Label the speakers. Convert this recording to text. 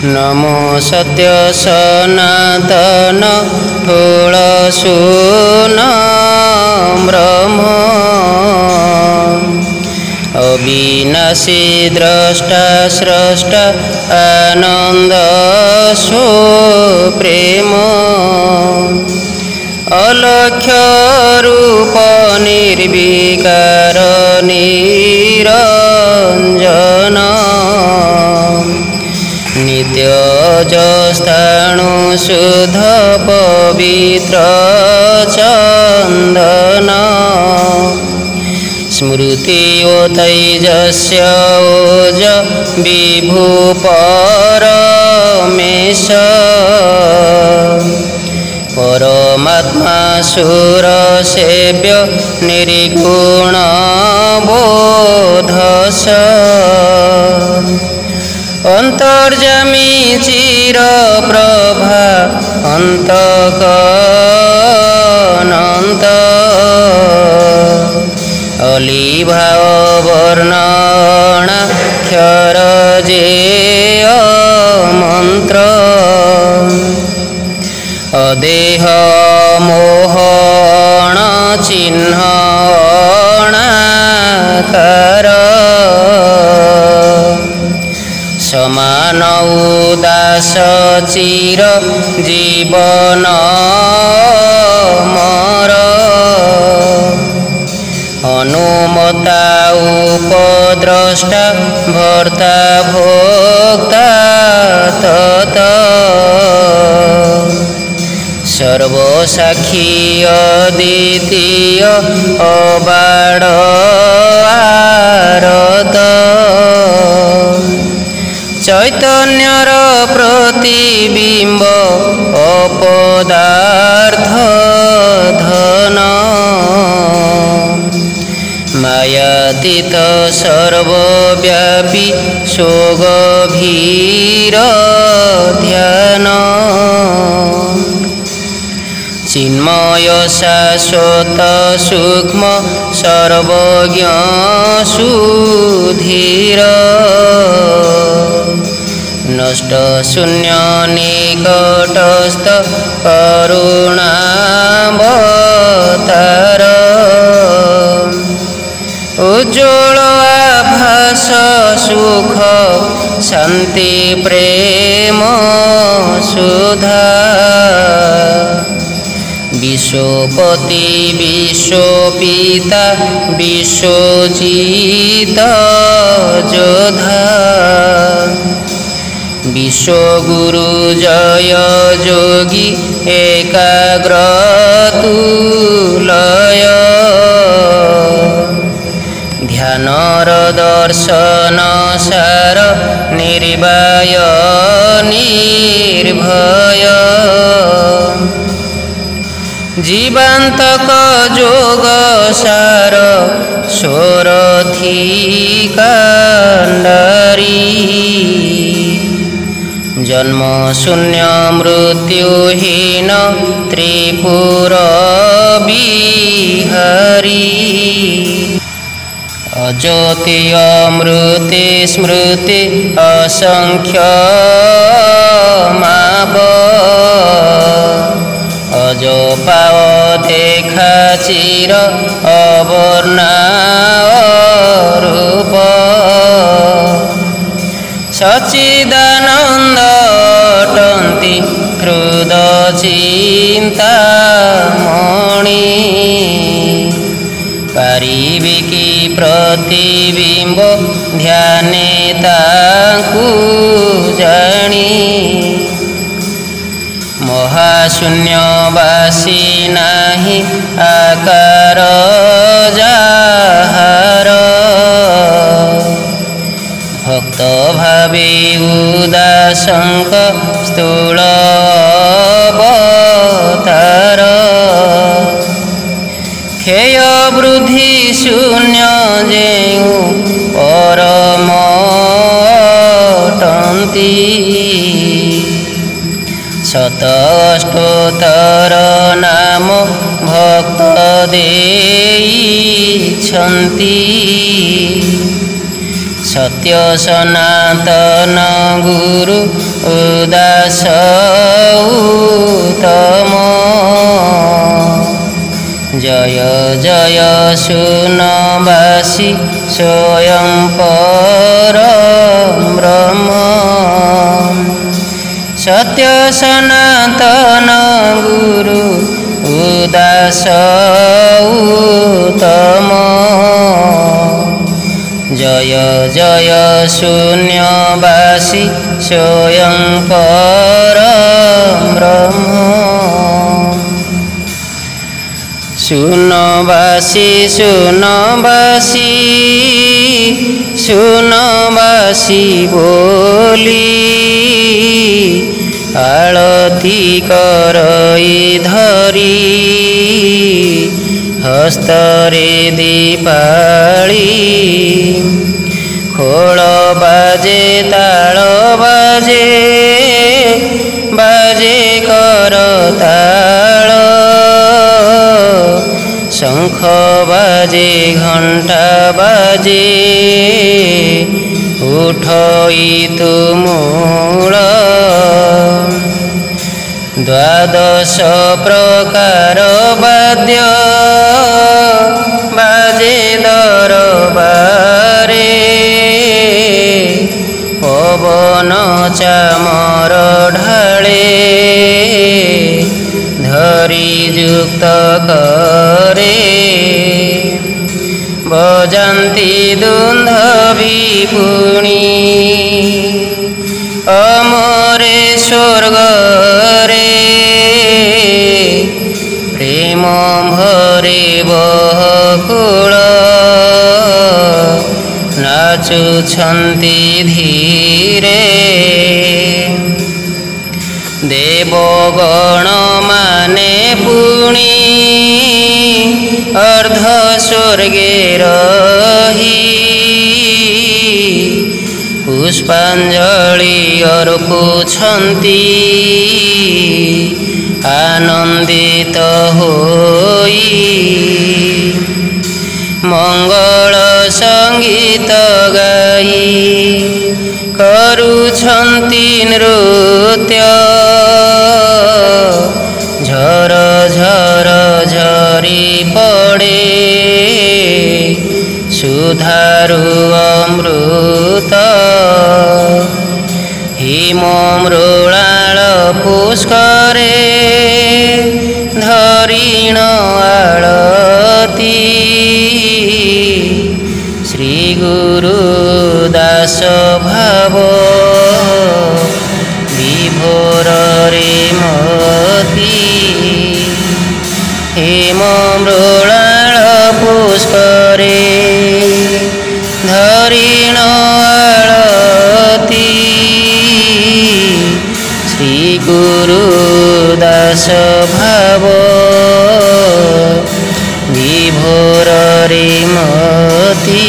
Speaker 1: नमो सत्य सनातन ठोल सुन ब्रह्म अविनाशी द्रष्टा स्रष्टा आनंद सो प्रेम अलक्ष्य रूप निर्विकार निरंजन नित्य जस्थाणु शुद्ध पवित्र चंदन स्मृति तैजस्य ओज विभु परमेश परमात्मा सुर सेव्य निर्गुण बोधस अंतर्जामी चिर प्रभा अंतकनंत अलिभाव वर्णनाक्षर जेय मंत्र अदेह मोहन चिन्ह अणाकार समान उदास चिर जीवन मर अनुमता उपद्रष्टा भर्ता भोक्ता तत सर्वसाक्षी अद्वितीय अबाध आरत चैतन्यर प्रतिबिंब अपदार्थ धन मायातीत सर्वव्यापी सोगभीर ध्यान चिन्मय शाश्वत सूक्ष्म सर्वज्ञ सुधीर नष्ट शून्य निकटस्थ करुणावतार उज्ज्वल आभास सुख शांति प्रेम सुधा विश्वपति विश्वपिता विश्वजित जोधा विश्वगुरु जय जोगी एकाग्रतुलय ध्यानर दर्शन सार निर्भय निर्भय जीवांतक जोग सार सोरथी कांडारी जन्म शून्य मृत्युहीन त्रिपुर बिहारी अज्योति अमृति स्मृति असंख्य माप अजपाव देखा चिर अवर्णा रूप सच्चिदानंद अटन्ति हृद चिंतामणि पारिविकी प्रतिबिंब ध्याने ताकु जानी महाशून्यवासी नाही आकार जाहार भक्त भावे उदासंक स्थूल अवतार खेय वृद्धि शून्य जेउ परमटन्ति शत अष्टोत्तर नाम भक्त देइछन्ति सत्य सनातन गुरु दास उत्तम जय जय शून्यवासी स्वयं परं ब्रह्म सत्य सनातन गुरु दास उत्तम जय जय शून्यवासी स्वयं परं ब्रह्म शून्यवासी शून्यवासी शून्यवासी बोली आळती करई धरी हस्तरे दीपाळी खोल बाजे ताल बाजे बाजे करताल शंख बाजे घंटा बाजे उठई तुमूल द्वादश प्रकार वाद्य बाजे दरबारे पवन चामर ढाळे धरी युक्त करे बजान्ति दुन्दुभिपुणी अमरे स्वर्गरे प्रेम भरे बहकुल नाचुछन्ति धीरे देवगण माने पुणी अर्ध स्वर्गे रही पुष्पांजलि अर्पुछन्ति आनंदित होई मंगल संगीत गाई करुछन्ति नृत्य झर झर झरी पड़े सुधारु अमृत हिम मृणाल पुष्करे धरिण आळती श्री गुरु दास भाव विभोर रे मती हेम मृणाल पुष्करे धरिण आळती श्री गुरु दास भाव विभोर रे मती।